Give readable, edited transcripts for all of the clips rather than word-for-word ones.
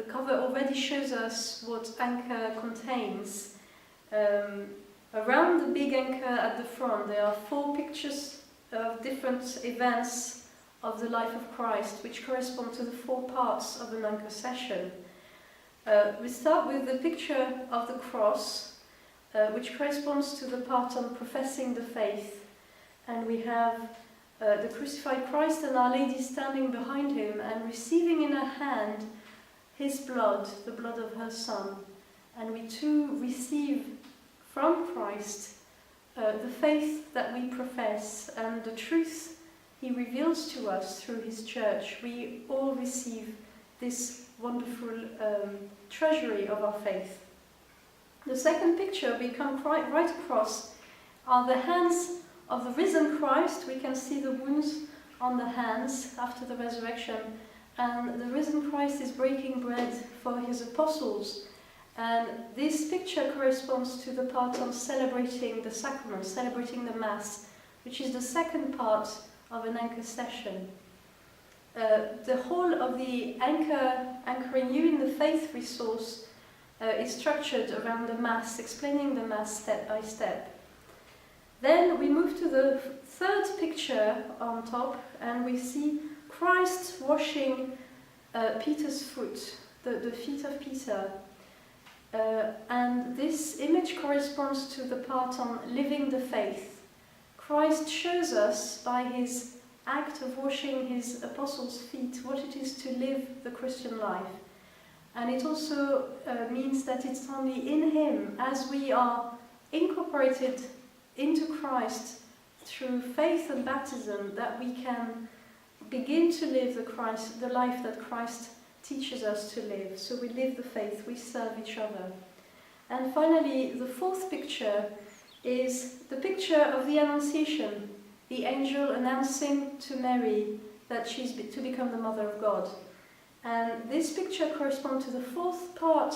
the cover already shows us what anchor contains. Around the big anchor at the front, there are 4 pictures of different events of the life of Christ, which correspond to the 4 parts of an anchor session. We start with the picture of the cross, which corresponds to the part on professing the faith. And we have the crucified Christ and Our Lady standing behind him and receiving in her hand his blood, the blood of her Son. And we too receive from Christ the faith that we profess and the truth he reveals to us through his church. We all receive this wonderful treasury of our faith. The second picture we come right across are the hands of the risen Christ. We can see the wounds on the hands after the resurrection, and the risen Christ is breaking bread for his apostles. And this picture corresponds to the part on celebrating the sacrament, celebrating the Mass, which is the second part of an anchor session. The whole of the Anchoring You in the Faith resource is structured around the Mass, explaining the Mass step by step. Then we move to the third picture on top, and we see Christ washing Peter's foot, the feet of Peter. And this image corresponds to the part on living the faith. Christ shows us by his act of washing his apostles' feet what it is to live the Christian life. And it also means that it's only in him, as we are incorporated into Christ through faith and baptism, that we can begin to live the life that Christ teaches us to live. So we live the faith, we serve each other. And finally, the fourth picture is the picture of the Annunciation, the angel announcing to Mary that she's to become the Mother of God. And this picture corresponds to the fourth part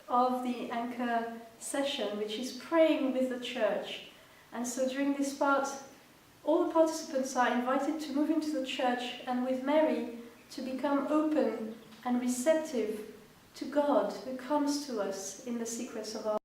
of the anchor session, which is praying with the church. And so during this part, all the participants are invited to move into the church and with Mary to become open and receptive to God who comes to us in the secrets of our